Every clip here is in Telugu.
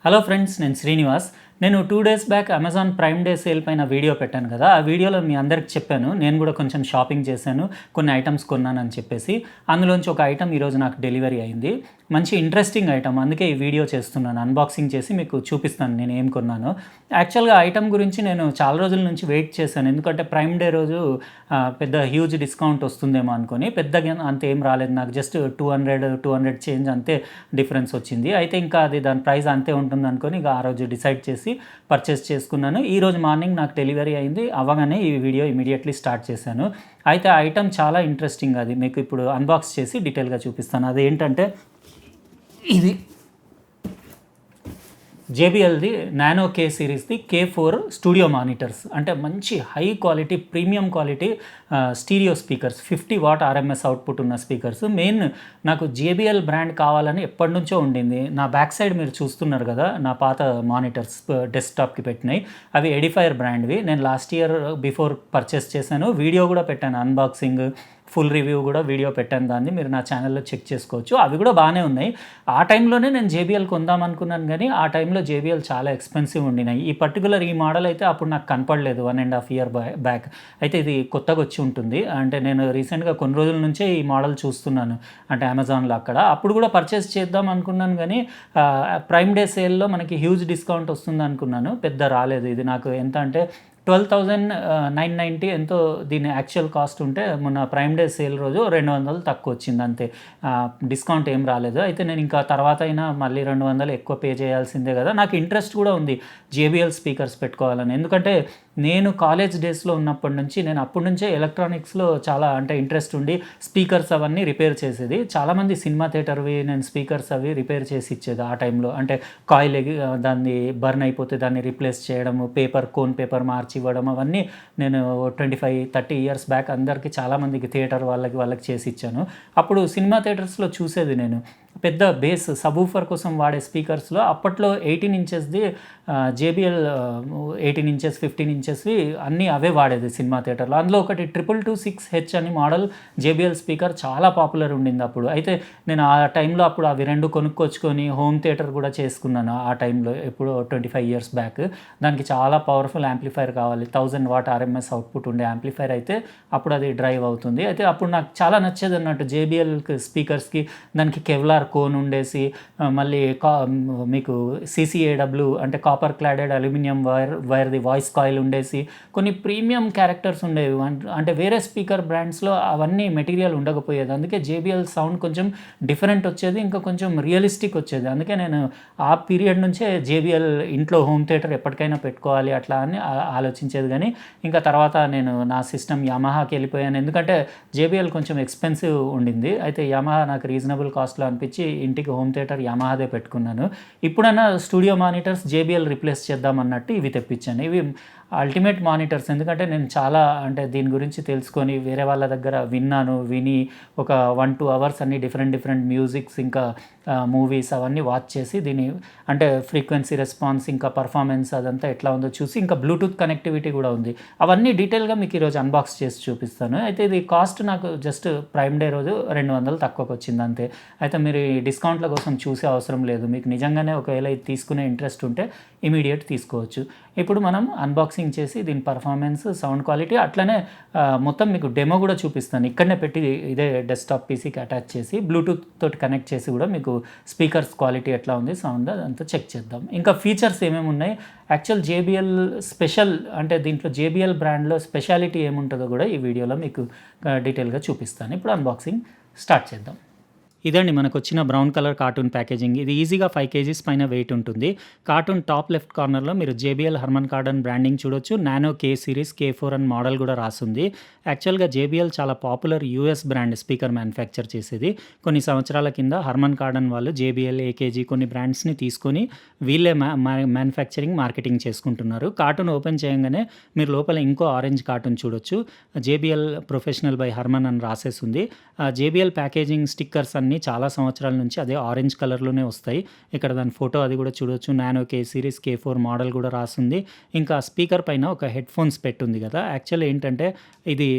హలో ఫ్రెండ్స్, నేను శ్రీనివాస్. నేను 2 days back Amazon prime day sale పైన వీడియో పెట్టాను కదా. ఆ వీడియోలో మీ అందరికి చెప్పాను, నేను కూడా కొంచెం షాపింగ్ చేశాను, కొన్ని ఐటమ్స్ కొన్నానని చెప్పేసి. అందులోంచి ఒక ఐటమ్ ఈరోజు నాకు డెలివరీ అయింది. మంచి ఇంట్రెస్టింగ్ ఐటమ్, అందుకే ఈ వీడియో చేస్తున్నాను. అన్బాక్సింగ్ చేసి మీకు చూపిస్తాను నేను ఏం కొన్నానో. యాక్చువల్గా ఐటమ్ గురించి నేను చాలా రోజుల నుంచి వెయిట్ చేశాను, ఎందుకంటే ప్రైమ్ డే రోజు పెద్ద హ్యూజ్ డిస్కౌంట్ వస్తుందేమో అనుకొని. పెద్దగా అంత ఏం రాలేదు, నాకు జస్ట్ 200 చేంజ్ అంతే డిఫరెన్స్ వచ్చింది. అయితే ఇంకా అది దాని ప్రైస్ అంతే ఉంటుంది అనుకొని ఇక ఆ రోజు డిసైడ్ చేసి పర్చేస్ చేసుకున్నాను. ఈరోజు మార్నింగ్ నాకు డెలివరీ అయింది. అవ్వగానే ఈ వీడియో ఇమీడియట్లీ స్టార్ట్ చేశాను. అయితే ఆ ఐటమ్ చాలా ఇంట్రెస్టింగ్, అది మీకు ఇప్పుడు అన్బాక్స్ చేసి డీటెయిల్గా చూపిస్తాను. అదేంటంటే ఇది JBLది నానో K సిరీస్ది K4 స్టూడియో మానిటర్స్. అంటే మంచి high quality, premium quality stereo speakers, 50 watt RMS output ఉన్న స్పీకర్స్. మెయిన్ నాకు JBL బ్రాండ్ కావాలని ఎప్పటి నుంచో ఉండింది. నా బ్యాక్ సైడ్ మీరు చూస్తున్నారు కదా, నా పాత మానిటర్స్ డెస్క్టాప్కి పెట్టినాయి. అవి ఎడిఫైర్ బ్రాండ్వి. నేను లాస్ట్ ఇయర్ బిఫోర్ పర్చేస్ చేశాను, వీడియో కూడా పెట్టాను, అన్బాక్సింగ్ ఫుల్ రివ్యూ కూడా వీడియో పెట్టాను. దాన్ని మీరు నా ఛానల్లో చెక్ చేసుకోవచ్చు. అవి కూడా బాగానే ఉన్నాయి. ఆ టైంలోనే నేను JBL కొందాం అనుకున్నాను, కానీ ఆ టైంలో JBL చాలా ఎక్స్పెన్సివ్ ఉండినాయి. ఈ మోడల్ అయితే అప్పుడు నాకు కనపడలేదు, 1.5 ఇయర్ బ్యాక్. అయితే ఇది కొత్తగా వచ్చి ఉంటుంది. అంటే నేను రీసెంట్గా కొన్ని రోజుల నుంచే ఈ మోడల్ చూస్తున్నాను, అంటే అమెజాన్లో అక్కడ. అప్పుడు కూడా పర్చేస్ చేద్దాం అనుకున్నాను, కానీ ప్రైమ్ డే సేల్లో మనకి హ్యూజ్ డిస్కౌంట్ వస్తుంది అనుకున్నాను. పెద్ద రాలేదు. ఇది నాకు ఎంత అంటే 12,990 ఎంతో దీని యాక్చువల్ కాస్ట్ ఉంటే, మొన్న ప్రైమ్ డే సేల్ రోజు 200 తక్కువ వచ్చింది అంతే. డిస్కౌంట్ ఏం రాలేదు. అయితే నేను ఇంకా తర్వాత అయినా మళ్ళీ 200 ఎక్కువ పే చేయాల్సిందే కదా. నాకు ఇంట్రెస్ట్ కూడా ఉంది JBL స్పీకర్స్ పెట్టుకోవాలని, ఎందుకంటే నేను కాలేజ్ డేస్లో ఉన్నప్పటి నుంచి, నేను అప్పటి నుంచే ఎలక్ట్రానిక్స్లో చాలా అంటే ఇంట్రెస్ట్ ఉండి స్పీకర్స్ అవన్నీ రిపేర్ చేసేది. చాలామంది సినిమా థియేటర్వి నేను స్పీకర్స్ అవి రిపేర్ చేసి ఇచ్చేది ఆ టైంలో. అంటే కాయిల్ దాన్ని బర్న్ అయిపోతే దాన్ని రీప్లేస్ చేయడము, కోన్ పేపర్ మార్చి ఇవ్వడం, అవన్నీ నేను 25-30 ఇయర్స్ బ్యాక్ అందరికీ, చాలామందికి థియేటర్ వాళ్ళకి చేసి ఇచ్చాను. అప్పుడు సినిమా థియేటర్స్లో చూసేది నేను, పెద్ద బేస్ సబూఫర్ కోసం వాడే స్పీకర్స్లో అప్పట్లో 18 ఇంచెస్ది JBL 18 ఇంచెస్ 15 ఇంచెస్వి అన్నీ అవే వాడేది సినిమా థియేటర్లో. అందులో ఒకటి 2226H అని మోడల్ JBL స్పీకర్ చాలా పాపులర్ ఉండింది అప్పుడు. అయితే నేను ఆ టైంలో అప్పుడు అవి రెండు కొనుక్కొచ్చుకొని హోమ్ థియేటర్ కూడా చేసుకున్నాను ఆ టైంలో, ఎప్పుడో 25 ఇయర్స్ బ్యాక్. దానికి చాలా పవర్ఫుల్ యాంప్లిఫైర్ కావాలి, 1000 వాట్ RMS అవుట్పుట్ ఉండే యాంప్లిఫైర్ అయితే అప్పుడు అది డ్రైవ్ అవుతుంది. అయితే అప్పుడు నాకు చాలా నచ్చేది అన్నట్టు JBL స్పీకర్స్కి. దానికి కెవ్లార్ కోన్ ఉండేసి, మళ్ళీ మీకు CCAW అంటే కాపర్ క్లాడెడ్ అల్యూమినియం వైర్ది వాయిస్ కాయిల్ ఉండేసి, కొన్ని ప్రీమియం క్యారెక్టర్స్ ఉండేవి. అంటే వేరే స్పీకర్ బ్రాండ్స్లో అవన్నీ మెటీరియల్ ఉండకపోయేది. అందుకే JBL సౌండ్ కొంచెం డిఫరెంట్ వచ్చేది, ఇంకా కొంచెం రియలిస్టిక్ వచ్చేది. అందుకే నేను ఆ పీరియడ్ నుంచే JBL ఇంట్లో హోమ్ థియేటర్ ఎప్పటికైనా పెట్టుకోవాలి అట్లా అని ఆలోచించేది. కానీ ఇంకా తర్వాత నేను నా సిస్టమ్ యమహాకి వెళ్ళిపోయాను, ఎందుకంటే JBL కొంచెం ఎక్స్పెన్సివ్ ఉండింది. అయితే యమహా నాకు రీజనబుల్ కాస్ట్లో అనిపించి ఇంటికి హోమ్ థియేటర్ యమహాదే పెట్టుకున్నాను. ఇప్పుడైనా స్టూడియో మానిటర్స్ JBL రిప్లేస్ చేద్దాం అన్నట్టు ఇవి తెప్పించాను. ఇవి అల్టిమేట్ మానిటర్స్, ఎందుకంటే నేను చాలా అంటే దీని గురించి తెలుసుకొని వేరే వాళ్ళ దగ్గర విని ఒక 1-2 అవర్స్ అన్ని డిఫరెంట్ మ్యూజిక్స్, ఇంకా మూవీస్ అవన్నీ వాచ్ చేసి దీని అంటే ఫ్రీక్వెన్సీ రెస్పాన్స్, ఇంకా పర్ఫార్మెన్స్ అదంతా ఎట్లా ఉందో చూసి, ఇంకా బ్లూటూత్ కనెక్టివిటీ కూడా ఉంది. అవన్నీ డీటెయిల్గా మీకు ఈరోజు అన్బాక్స్ చేసి చూపిస్తాను. అయితే ఇది కాస్ట్ నాకు జస్ట్ ప్రైమ్ డే రోజు 200 తక్కువకి వచ్చింది అంతే. అయితే మీరు ఈ డిస్కౌంట్ల కోసం చూసే అవసరం లేదు. మీకు నిజంగానే ఒకవేళ ఇది తీసుకునే ఇంట్రెస్ట్ ఉంటే ఇమీడియట్ తీసుకోవచ్చు. ఇప్పుడు మనం అన్బాక్సింగ్ చేసి దీని పర్ఫార్మెన్స్, సౌండ్ క్వాలిటీ, అట్లనే మొత్తం మీకు డెమో కూడా చూపిస్తాను. ఇక్కడనే పెట్టి ఇదే డెస్క్టాప్ పీసీకి అటాచ్ చేసి బ్లూటూత్ తోటి కనెక్ట్ చేసి కూడా మీకు స్పీకర్స్ క్వాలిటీ ఎట్లా ఉంది, సౌండ్ అదంతా చెక్ చేద్దాం. ఇంకా ఫీచర్స్ ఏమేమి ఉన్నాయి, యాక్చువల్ JBL స్పెషల్ అంటే దీంట్లో JBL బ్రాండ్లో స్పెషాలిటీ ఏముంటుందో కూడా ఈ వీడియోలో మీకు డీటెయిల్గా చూపిస్తాను. ఇప్పుడు అన్బాక్సింగ్ స్టార్ట్ చేద్దాం. ఇదండి మనకు వచ్చిన బ్రౌన్ కలర్ కార్టూన్ ప్యాకేజింగ్. ఇది ఈజీగా 5 kgs పైన వెయిట్ ఉంటుంది. కార్టూన్ టాప్ లెఫ్ట్ కార్నర్లో మీరు JBL హర్మన్ కార్డన్ బ్రాండింగ్ చూడొచ్చు. నానో K సిరీస్ K4 అని మోడల్ కూడా రాస్తుంది. యాక్చువల్గా JBL చాలా popular US brand speaker manufacture చేసేది. కొన్ని సంవత్సరాల కింద హర్మన్ కార్డన్ వాళ్ళు JBL, AKG కొన్ని బ్రాండ్స్ని తీసుకొని వీళ్ళే మార్కెటింగ్ చేసుకుంటున్నారు. కార్టూన్ ఓపెన్ చేయగానే మీరు లోపల ఇంకో ఆరెంజ్ కార్టూన్ చూడొచ్చు. JBL ప్రొఫెషనల్ బై హర్మన్ అని రాసేసి ఉంది. JBL ప్యాకేజింగ్ స్టిక్కర్స్ అన్నీ అన్నీ చాలా సంవత్సరాల నుంచి అదే ఆరెంజ్ కలర్‌లోనే వస్తాయి. ఇక్కడ దాని ఫోటో అది కూడా చూడొచ్చు. నానో కే సిరీస్ K4 మోడల్ కూడా రాసుంది. ఇంకా స్పీకర్ పైన ఒక హెడ్‌ఫోన్స్ పెట్టుంది కదా! యాక్చువల్లీ ఏంటంటే ఇది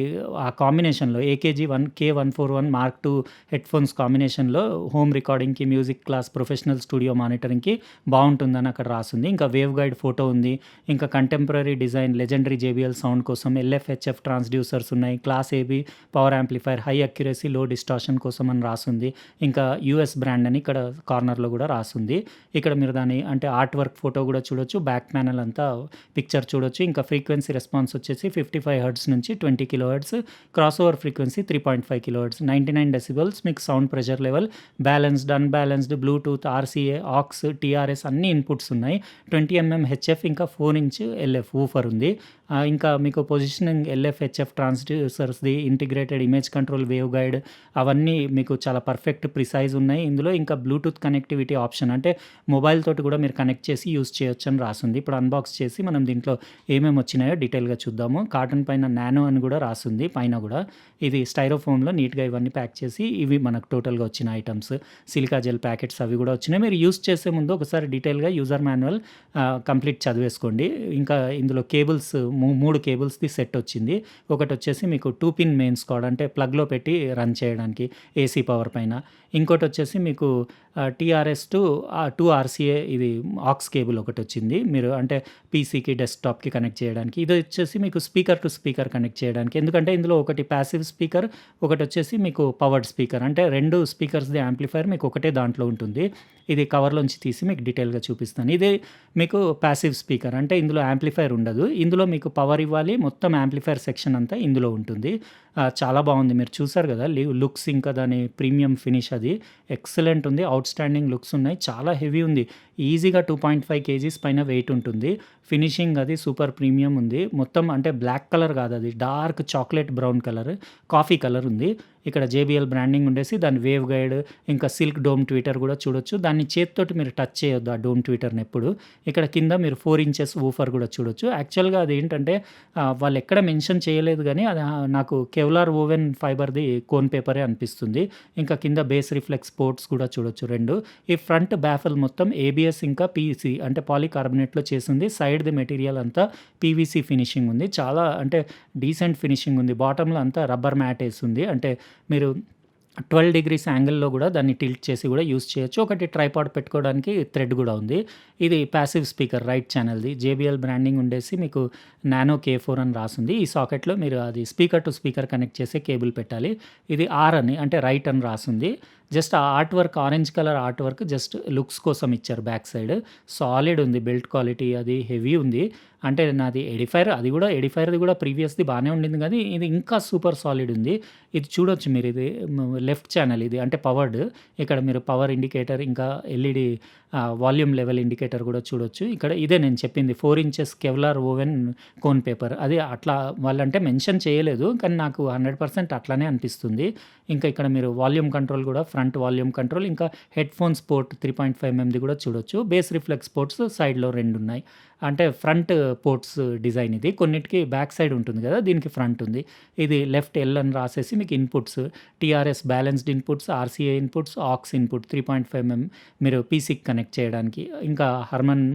ఆ కాంబినేషన్‌లో K141 మార్క్ II హెడ్‌ఫోన్స్ కాంబినేషన్‌లో హోమ్ రికార్డింగ్‌కి, మ్యూజిక్ క్లాస్, ప్రొఫెషనల్ స్టూడియో మానిటరింగ్‌కి బావుంటుందని అక్కడ రాసుంది. ఇంకా వేవ్ గైడ్ ఫోటో ఉంది. ఇంకా contemporary design legendary JBL sound కోసం LF/HF ట్రాన్స్‌డ్యూసర్స్ ఉన్నాయి. Class AB power amplifier, high accuracy, low distortion కోసం అని రాసుంది. ఇంకా యూఎస్ బ్రాండ్ అని ఇక్కడ కార్నర్‌లో కూడా రాసుంది. ఇక్కడ మీరు దాని అంటే ఆర్ట్ వర్క్ ఫోటో కూడా చూడొచ్చు. బ్యాక్ ప్యానెల్ అంతా పిక్చర్ చూడొచ్చు. ఇంకా ఫ్రీక్వెన్సీ రెస్పాన్స్ వచ్చేసి 55 హెర్ట్జ్ నుంచి 20 kilo hertz, crossover frequency 3.5 kilohertz, 99 decibels, మీకు sound pressure level, balanced, unbalanced, Bluetooth, RCA, AUX, TRS అన్ని ఇన్పుట్స్ ఉన్నాయి. 20 mm HF ఇంకా 4 ఇంచ్ LF వూఫర్ ఉంది. ఇంకా మీకు పొజిషనింగ్ LF/HF ట్రాన్స్‌డ్యూసర్స్‌ది, integrated image control, wave guide అవన్నీ మీకు చాలా పర్ఫెక్ట్ ప్రిసైజ్ ఉన్నాయి. ఇందులో ఇంకా బ్లూటూత్ కనెక్టివిటీ ఆప్షన్ అంటే మొబైల్ తోటి కూడా మీరు కనెక్ట్ చేసి యూజ్ చేయొచ్చని రాసుంది. ఇప్పుడు అన్బాక్స్ చేసి మనం దీంట్లో ఏమేమి వచ్చినాయో డీటెయిల్‌గా చూద్దాము. కార్టన్ పైన నానో అని కూడా రాసుంది పైన కూడా. ఇది స్టైరోఫోమ్‌లో నీట్‌గా ఇవన్నీ ప్యాక్ చేసి ఇవి మనకు టోటల్‌గా వచ్చిన ఐటమ్స్. సిలికా జెల్ ప్యాకెట్స్ అవి కూడా వచ్చినాయి. మీరు యూజ్ చేసే ముందు ఒకసారి డీటెయిల్‌గా యూజర్ మాన్యువల్ కంప్లీట్ చదివేసుకోండి. ఇంకా ఇందులో కేబుల్స్ 3 కేబుల్స్‌ది సెట్ వచ్చింది. ఒకటొచ్చేసి మీకు 2 పిన్ మెయిన్స్ కార్డ్ అంటే ప్లగ్‌లో పెట్టి రన్ చేయడానికి ఏసీ పవర్ పైన. ఇంకోటొచ్చేసి మీకు TRS టు RCA ఇది ఆక్స్ కేబుల్ ఒకటొచ్చింది. మీరు అంటే పీసీకి, డెస్క్‌టాప్‌కి కనెక్ట్ చేయడానికి. ఇదొచ్చేసి మీకు స్పీకర్ టు స్పీకర్ కనెక్ట్ చేయడానికి. ఎందుకంటే ఇందులో ఒకటి ప్యాసివ్ స్పీకర్, ఒకటొచ్చేసి మీకు పవర్డ్ స్పీకర్. అంటే 2 స్పీకర్స్‌ది యాంప్లిఫైయర్ మీకు ఒకటే దాంట్లో ఉంటుంది. ఇది కవర్‌లోంచి తీసి మీకు డీటెయిల్‌గా చూపిస్తాను. ఇది మీకు ప్యాసివ్ స్పీకర్ అంటే ఇందులో యాంప్లిఫైయర్ ఉండదు. ఇందులో మీకు పవర్ ఇవ్వాలి. మొత్తం యాంప్లిఫైయర్ సెక్షన్ అంతా ఇందులో ఉంటుంది. చాలా బాగుంది. మీరు చూసారు కదా! లుక్స్ ఇంకా దాని ప్రీమియం ఫినిష్ అది ఎక్సలెంట్ ఉంది. ఔట్‌స్టాండింగ్ లుక్స్ ఉన్నాయి. చాలా హెవీ ఉంది. ఈజీగా 2.5 కేజీస్ పైన వెయిట్ ఉంటుంది. ఫినిషింగ్ అది సూపర్ ప్రీమియం ఉంది. మొత్తం అంటే బ్లాక్ కలర్ కాదు, అది dark chocolate brown colour, coffee colour ఉంది. ఇక్కడ JBL బ్రాండింగ్ ఉండేసి దాని వేవ్ గైడ్ ఇంకా సిల్క్ డోమ్ ట్వీటర్ కూడా చూడొచ్చు. దాన్ని చేత్తోటి మీరు టచ్ చేయొద్దు ఆ డోమ్ ట్వీటర్‌ని ఎప్పుడు. ఇక్కడ కింద మీరు 4 ఇంచెస్ వూఫర్ కూడా చూడొచ్చు. యాక్చువల్‌గా అదేంటంటే వాళ్ళు ఎక్కడ మెన్షన్ చేయలేదు గానీ అది నాకు కెవ్లార్ ఓవెన్ ఫైబర్‌ది కోన్ పేపరే అనిపిస్తుంది. ఇంకా కింద బేస్ రిఫ్లెక్స్ పోర్ట్స్ కూడా చూడొచ్చు 2. ఈ ఫ్రంట్ బ్యాఫెల్ మొత్తం ABS ఇంకా PEC అంటే పాలీకార్బోనేట్‌లో చేసుంది. సైడ్‌ది మెటీరియల్ అంతా PVC ఫినిషింగ్ ఉంది. చాలా అంటే డీసెంట్ ఫినిషింగ్ ఉంది. బాటమ్‌లో అంతా రబ్బర్ మ్యాట్ ఏసుంది. అంటే మీరు 12 డిగ్రీస్ యాంగిల్‌లో కూడా దాన్ని టిల్ట్ చేసి కూడా యూజ్ చేయొచ్చు. ఒకటి ట్రైపాడ్ పెట్టుకోవడానికి థ్రెడ్ కూడా ఉంది. ఇది ప్యాసివ్ స్పీకర్ రైట్ ఛానెల్‌ది. JBL బ్రాండింగ్ ఉండేసి మీకు నానో K4 అని రాసుంది. ఈ సాకెట్‌లో మీరు అది స్పీకర్ టు స్పీకర్ కనెక్ట్ చేసే కేబుల్ పెట్టాలి. ఇది R అని అంటే రైట్ అని రాసుంది. జస్ట్ ఆ art work orange colour art work just looks కోసం ఇచ్చారు బ్యాక్ సైడ్. సాలిడ్ ఉంది. బిల్డ్ క్వాలిటీ అది హెవీ ఉంది. అంటే నాది ఎడిఫైర్ అది కూడా ఎడిఫైర్‌ది కూడా ప్రీవియస్‌ది బానే ఉండింది గానీ ఇది ఇంకా సూపర్ సాలిడ్ ఉంది. ఇది చూడొచ్చు మీరు, ఇది లెఫ్ట్ ఛానెల్ ఇది అంటే పవర్డ్. ఇక్కడ మీరు పవర్ ఇండికేటర్ ఇంకా LED వాల్యూమ్ లెవెల్ ఇండికేటర్ కూడా చూడొచ్చు. ఇక్కడ ఇదే నేను చెప్పింది 4 inches Kevlar woven cone paper. అది అట్లా వాళ్ళంటే మెన్షన్ చేయలేదు. కానీ నాకు 100% అట్లానే అనిపిస్తుంది. ఇంకా ఇక్కడ మీరు వాల్యూమ్ కంట్రోల్ కూడా ఫ్రంట్ వాల్యూమ్ కంట్రోల్ ఇంకా హెడ్‌ఫోన్స్ పోర్ట్ 3.5 mmది కూడా చూడొచ్చు. బేస్ రిఫ్లెక్స్ పోర్ట్స్ సైడ్‌లో 2 ఉన్నాయి. అంటే ఫ్రంట్ పోర్ట్స్ డిజైన్ ఇది. కొన్నిటికి బ్యాక్ సైడ్ ఉంటుంది కదా! దీనికి ఫ్రంట్ ఉంది. ఇది లెఫ్ట్ L అని రాసేసి మీకు inputs TRS balanced inputs, RCA inputs, AUX input 3.5 mm మీరు పీసీకి కనెక్ట్ చేయడానికి. ఇంకా హర్మన్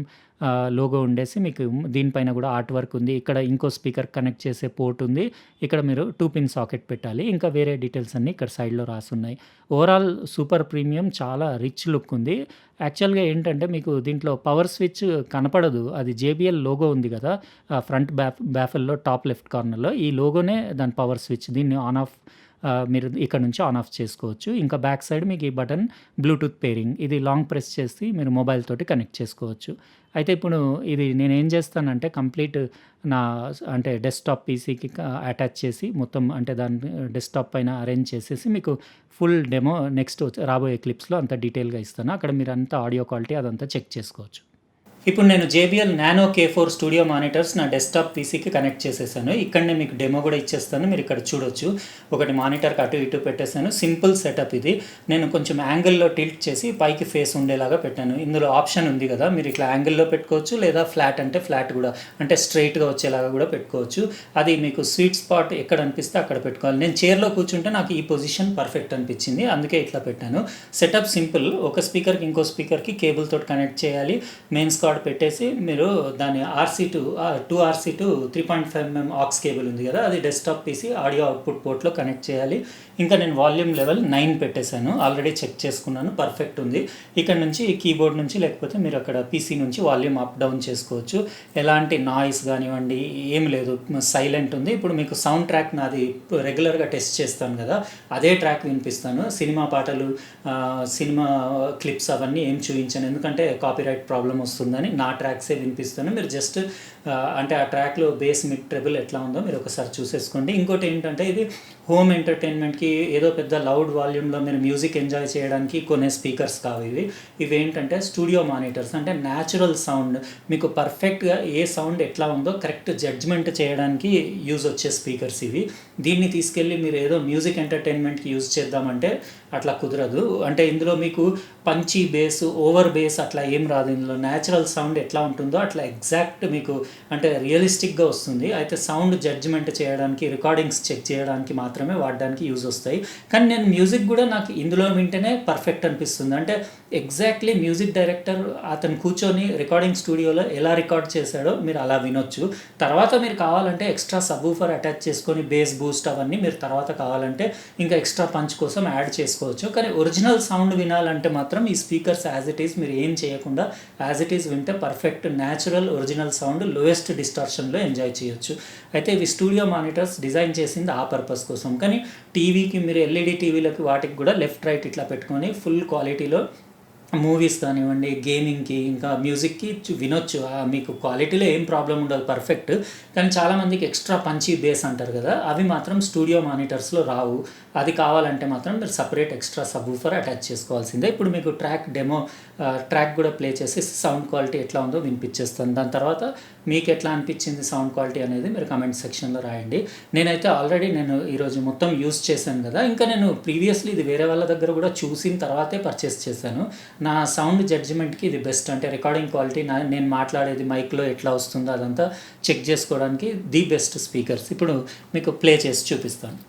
లోగో ఉండేసి మీకు దీనిపైన కూడా ఆర్ట్ వర్క్ ఉంది. ఇక్కడ ఇంకో స్పీకర్ కనెక్ట్ చేసే పోర్ట్ ఉంది. ఇక్కడ మీరు 2 పిన్ సాకెట్ పెట్టాలి. ఇంకా వేరే డీటెయిల్స్ అన్నీ ఇక్కడ సైడ్‌లో రాసున్నాయి. ఓవరాల్ సూపర్ ప్రీమియం చాలా రిచ్ లుక్ ఉంది. యాక్చువల్‌గా ఏంటంటే మీకు దీంట్లో పవర్ స్విచ్ కనపడదు. అది JBL లోగో ఉంది కదా! ఫ్రంట్ బ్యాఫెల్‌లో టాప్ లెఫ్ట్ కార్నర్‌లో ఈ లోగోనే దాని పవర్ స్విచ్. దీన్ని ఆన్ ఆఫ్ మీరు ఇక్కడ నుంచి ఆన్ ఆఫ్ చేసుకోవచ్చు. ఇంకా బ్యాక్ సైడ్ మీకు ఈ బటన్ బ్లూటూత్ పేరింగ్. ఇది లాంగ్ ప్రెస్ చేసి మీరు మొబైల్ తోటి కనెక్ట్ చేసుకోవచ్చు. అయితే ఇప్పుడు ఇది నేనేం చేస్తానంటే కంప్లీట్ నా అంటే డెస్క్‌టాప్ పీసీకి అటాచ్ చేసి మొత్తం అంటే దాన్ని డెస్క్‌టాప్ పైన అరేంజ్ చేసేసి మీకు ఫుల్ డెమో నెక్స్ట్ రాబోయే క్లిప్స్‌లో అంతా డీటెయిల్‌గా ఇస్తాను. అక్కడ మీరంతా ఆడియో క్వాలిటీ అదంతా చెక్ చేసుకోవచ్చు. ఇప్పుడు నేను JBL nano K4 studio monitors నా డెస్క్టాప్ పీసీకి కనెక్ట్ చేసేసాను. ఇక్కడనే మీకు డెమో కూడా ఇచ్చేస్తాను. మీరు ఇక్కడ చూడొచ్చు. ఒకటి మానిటర్కి అటు ఇటు పెట్టేశాను. సింపుల్ సెటప్ ఇది. నేను కొంచెం యాంగిల్లో టిల్ట్ చేసి పైకి ఫేస్ ఉండేలాగా పెట్టాను. ఇందులో ఆప్షన్ ఉంది కదా, మీరు ఇట్లా యాంగిల్లో పెట్టుకోవచ్చు, లేదా ఫ్లాట్ అంటే ఫ్లాట్ కూడా, అంటే స్ట్రైట్గా వచ్చేలాగా కూడా పెట్టుకోవచ్చు. అది మీకు స్వీట్ స్పాట్ ఎక్కడ అనిపిస్తే అక్కడ పెట్టుకోవాలి. నేను చైర్లో కూర్చుంటే నాకు ఈ పొజిషన్ పర్ఫెక్ట్ అనిపించింది, అందుకే ఇట్లా పెట్టాను. Setup simple. ఒక స్పీకర్కి ఇంకో స్పీకర్కి కేబుల్ తోటి కనెక్ట్ చేయాలి. మెయిన్స్ కార్డ్ పెట్టేసి మీరు దాని RC2 2RC2 3.5mm aux cable ఉంది కదా, అది డెస్క్టాప్ పీసీ ఆడియో అవుట్పుట్ పోర్ట్లో కనెక్ట్ చేయాలి. ఇంకా నేను వాల్యూమ్ లెవెల్ 9 పెట్టేశాను, ఆల్రెడీ చెక్ చేసుకున్నాను, పర్ఫెక్ట్ ఉంది. ఇక్కడ నుంచి కీబోర్డ్ నుంచి లేకపోతే మీరు అక్కడ పీసీ నుంచి వాల్యూమ్ అప్ డౌన్ చేసుకోవచ్చు. ఎలాంటి నాయిస్ కానివ్వండి ఏం లేదు, సైలెంట్ ఉంది. ఇప్పుడు మీకు సౌండ్ ట్రాక్ నాది రెగ్యులర్గా టెస్ట్ చేస్తాను కదా, అదే ట్రాక్ వినిపిస్తాను. సినిమా పాటలు, సినిమా క్లిప్స్ అవన్నీ ఏం చూపించాను, ఎందుకంటే కాపీరైట్ ప్రాబ్లం వస్తుందని నా ట్రాక్సే వినిపిస్తాను. మీరు జస్ట్ అంటే ఆ ట్రాక్లో బేస్ మిడ్ ట్రెబుల్ ఎట్లా ఉందో మీరు ఒకసారి చూసేసుకోండి. ఇంకోటి ఏంటంటే ఇది హోమ్ ఎంటర్టైన్మెంట్కి ఏదో పెద్ద లౌడ్ వాల్యూమ్లో మీరు మ్యూజిక్ ఎంజాయ్ చేయడానికి కొనే స్పీకర్స్ కావు ఇవి. ఇవి ఏంటంటే స్టూడియో మానిటర్స్, అంటే న్యాచురల్ సౌండ్ మీకు పర్ఫెక్ట్గా ఏ సౌండ్ ఎట్లా ఉందో కరెక్ట్ జడ్జ్మెంట్ చేయడానికి యూజ్ వచ్చే స్పీకర్స్ ఇవి. దీన్ని తీసుకెళ్ళి మీరు ఏదో మ్యూజిక్ ఎంటర్టైన్మెంట్కి యూజ్ చేద్దామంటే అట్లా కుదరదు. అంటే ఇందులో మీకు పంచీ బేస్, ఓవర్ బేస్ అట్లా ఏం రాదు. ఇందులో న్యాచురల్ సౌండ్ ఎట్లా ఉంటుందో అట్లా ఎగ్జాక్ట్ మీకు అంటే రియలిస్టిక్గా వస్తుంది. అయితే సౌండ్ జడ్జ్మెంట్ చేయడానికి, రికార్డింగ్స్ చెక్ చేయడానికి మాత్రమే వాడడానికి యూజ్ వస్తాయి. కానీ నేను మ్యూజిక్ కూడా నాకు ఇందులో వింటేనే పర్ఫెక్ట్ అనిపిస్తుంది. అంటే ఎగ్జాక్ట్లీ మ్యూజిక్ డైరెక్టర్ అతను కూర్చొని రికార్డింగ్ స్టూడియోలో ఎలా రికార్డ్ చేశాడో మీరు అలా వినొచ్చు. తర్వాత మీరు కావాలంటే ఎక్స్ట్రా సబ్వూఫర్ అటాచ్ చేసుకొని బేస్ బూస్ట్ అవన్నీ మీరు తర్వాత కావాలంటే ఇంకా ఎక్స్ట్రా పంచ్ కోసం యాడ్ చేసుకోవచ్చు. కానీ ఒరిజినల్ సౌండ్ వినాలంటే మాత్రం ఈ స్పీకర్స్ యాజ్ ఇట్ ఈస్ మీరు ఏం చేయకుండా యాజ్ ఇట్ ఈస్ వింటే perfect natural original sound lowest డిస్టార్షన్లో ఎంజాయ్ చేయొచ్చు. అయితే ఇవి స్టూడియో మానిటర్స్ డిజైన్ చేసింది ఆ పర్పస్ కోసం. కానీ టీవీకి మీరు LED టీవీలకి వాటికి కూడా లెఫ్ట్ రైట్ ఇట్లా పెట్టుకొని ఫుల్ క్వాలిటీలో మూవీస్ కానివ్వండి, గేమింగ్కి, ఇంకా మ్యూజిక్కి వినొచ్చు. మీకు క్వాలిటీలో ఏం ప్రాబ్లం ఉండదు, పర్ఫెక్ట్. కానీ చాలామందికి ఎక్స్ట్రా పంచీ బేస్ అంటారు కదా, అవి మాత్రం స్టూడియో మానిటర్స్లో రావు. అది కావాలంటే మాత్రం మీరు సపరేట్ ఎక్స్ట్రా సబ్వూఫర్ అటాచ్ చేసుకోవాల్సిందే. ఇప్పుడు మీకు ట్రాక్ కూడా ప్లే చేసి సౌండ్ క్వాలిటీ ఎట్లా ఉందో వినిపించేస్తాను. దాని తర్వాత మీకు ఎట్లా అనిపించింది సౌండ్ క్వాలిటీ అనేది మీరు కమెంట్ సెక్షన్లో రాయండి. నేనైతే ఆల్రెడీ ఈరోజు మొత్తం యూస్ చేశాను కదా, ఇంకా నేను ప్రీవియస్లీ ఇది వేరే వాళ్ళ దగ్గర కూడా చూసిన తర్వాతే పర్చేస్ చేశాను. నా సౌండ్ జడ్జిమెంట్కి ఇది బెస్ట్. అంటే రికార్డింగ్ క్వాలిటీ, నేను మాట్లాడేది మైక్లో ఎట్లా వస్తుందో అదంతా చెక్ చేసుకోవడానికి ది బెస్ట్ స్పీకర్స్. ఇప్పుడు మీకు ప్లే చేసి చూపిస్తాను.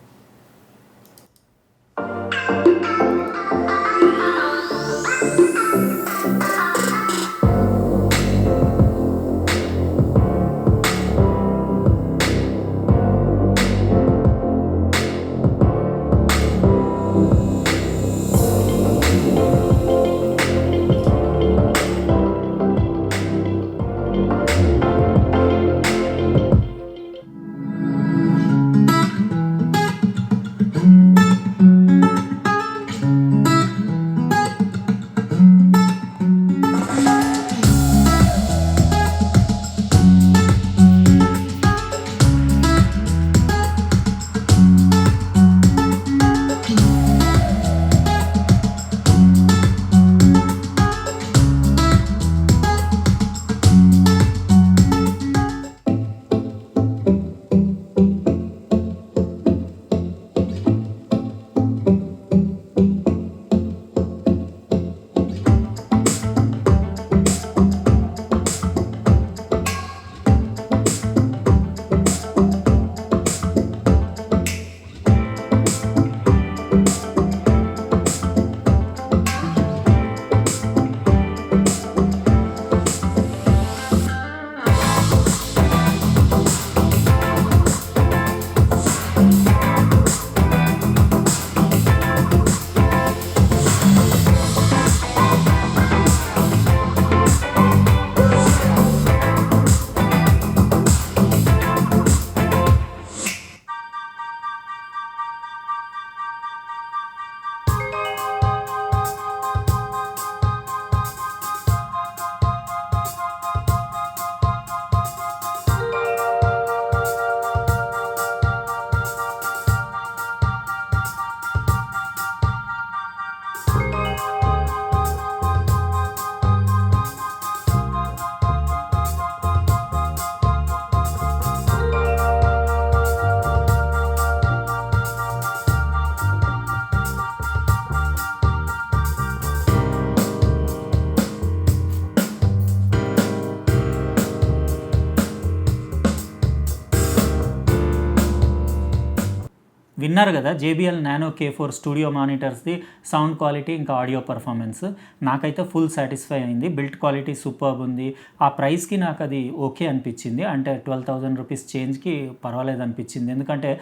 విన్నారు కదా JBL నానో K4 స్టూడియో మానిటర్స్ది సౌండ్ క్వాలిటీ ఇంకా ఆడియో పర్ఫార్మెన్స్ నాకైతే ఫుల్ సాటిస్ఫై అయింది. బిల్డ్ క్వాలిటీ సూపర్బ్ ఉంది. ఆ ప్రైస్కి నాకు అది ఓకే అనిపించింది. అంటే 12,000 రూపీస్ చేంజ్కి పర్వాలేదు అనిపించింది. ఎందుకంటే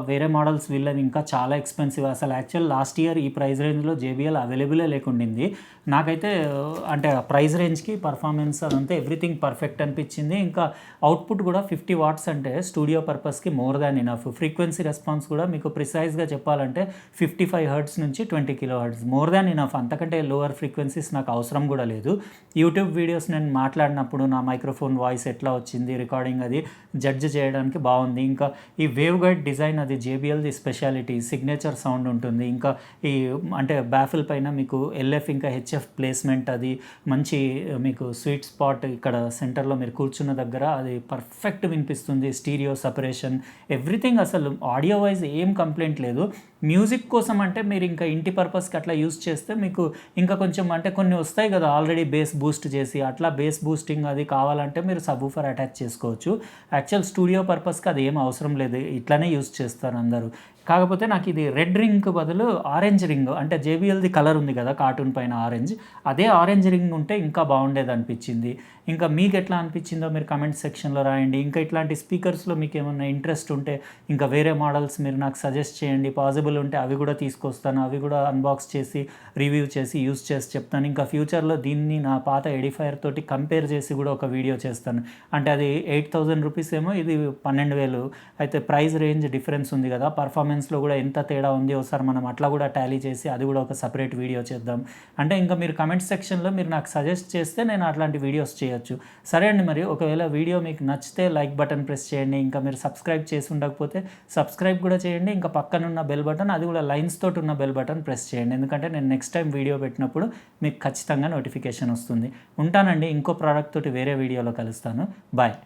వేరే మోడల్స్ వీళ్ళవి ఇంకా చాలా ఎక్స్పెన్సివ్. అసలు యాక్చువల్ లాస్ట్ ఇయర్ ఈ ప్రైస్ రేంజ్లో JBL అవైలబులే లేకుండింది. నాకైతే అంటే ప్రైస్ రేంజ్కి పర్ఫార్మెన్స్ అదంతా ఎవ్రీథింగ్ పర్ఫెక్ట్ అనిపించింది. ఇంకా అవుట్పుట్ కూడా 50 వాట్స్ అంటే స్టూడియో పర్పస్కి more than enough. Frequency response కూడా మీకు ప్రిసైజ్గా చెప్పాలంటే 55 హెర్ట్జ్ నుంచి 20 కిలో హెర్ట్జ్ మోర్ దాన్ ఇనఫ్. అంతకంటే లోవర్ ఫ్రీక్వెన్సీస్ నాకు అవసరం కూడా లేదు. యూట్యూబ్ వీడియోస్ నేను మాట్లాడినప్పుడు నా మైక్రోఫోన్ వాయిస్ ఎట్లా వచ్చింది, రికార్డింగ్ అది జడ్జ్ చేయడానికి బాగుంది. ఇంకా ఈ వేవ్ గైడ్ డిజైన్ అది JBLది స్పెషాలిటీ, సిగ్నేచర్ సౌండ్ ఉంటుంది. ఇంకా ఈ అంటే బ్యాఫిల్ పైన మీకు LF ఇంకా HF ప్లేస్మెంట్ అది మంచి మీకు స్వీట్ స్పాట్ ఇక్కడ సెంటర్లో మీరు కూర్చున్న దగ్గర అది పర్ఫెక్ట్ వినిపిస్తుంది. స్టీరియో సపరేషన్ ఎవ్రీథింగ్ అసలు ఆడియో వైజ్ ఏం కంప్లైంట్ లేదు. మ్యూజిక్ కోసం అంటే మీరు ఇంకా ఇంటి పర్పస్కి అట్లా యూస్ చేస్తే మీకు ఇంకా కొంచెం అంటే కొన్ని వస్తాయి కదా ఆల్రెడీ బేస్ బూస్ట్ చేసి, అట్లా బేస్ బూస్టింగ్ అది కావాలంటే మీరు సబ్వూఫర్ అటాచ్ చేసుకోవచ్చు. యాక్చువల్ స్టూడియో పర్పస్కి అది ఏం అవసరం లేదు, ఇట్లానే యూస్ చేస్తారు అందరూ. కాకపోతే నాకు ఇది రెడ్ రింగ్ బదులు ఆరెంజ్ రింగ్ అంటే JBLది కలర్ ఉంది కదా కార్టూన్ పైన ఆరెంజ్, అదే ఆరెంజ్ రింగ్ ఉంటే ఇంకా బాగుండేది అనిపించింది. ఇంకా మీకు ఎట్లా అనిపించిందో మీరు కమెంట్ సెక్షన్లో రాయండి. ఇంకా ఇట్లాంటి స్పీకర్స్లో మీకు ఏమన్నా ఇంట్రెస్ట్ ఉంటే ఇంకా వేరే మోడల్స్ మీరు నాకు సజెస్ట్ చేయండి. పాసిబుల్ ఉంటే అవి కూడా తీసుకొస్తాను, అవి కూడా అన్బాక్స్ చేసి రివ్యూ చేసి యూస్ చేసి చెప్తాను. ఇంకా ఫ్యూచర్లో దీన్ని నా పాత ఎడిఫైర్ తోటి కంపేర్ చేసి కూడా ఒక వీడియో చేస్తాను. అంటే అది 8,000 రూపీస్ ఏమో, ఇది 12,000. అయితే ప్రైస్ రేంజ్ డిఫరెన్స్ ఉంది కదా, పర్ఫార్మెన్స్లో కూడా ఎంత తేడా ఉంది ఒకసారి మనం అట్లా కూడా టాలీ చేసి అది కూడా ఒక సపరేట్ వీడియో చేద్దాం. అంటే ఇంకా మీరు కమెంట్ సెక్షన్లో మీరు నాకు సజెస్ట్ చేస్తే నేను అట్లాంటి వీడియోస్ చేయొచ్చు. సరే అండి, మరి ఒకవేళ వీడియో మీకు నచ్చితే లైక్ బటన్ ప్రెస్ చేయండి. ఇంకా మీరు సబ్స్క్రైబ్ చేసి ఉండకపోతే సబ్స్క్రైబ్ కూడా చేయండి. ఇంకా పక్కనున్న బెల్ బటన్ అది కూడా లైన్స్ తోటి ఉన్న బెల్ బటన్ ప్రెస్ చేయండి. ఎందుకంటే నేను నెక్స్ట్ టైం వీడియో పెట్టినప్పుడు మీకు ఖచ్చితంగా నోటిఫికేషన్ వస్తుంది. ఉంటానండి, ఇంకో ప్రోడక్ట్ తోటి వేరే వీడియోలో కలుస్తాను. బాయ్.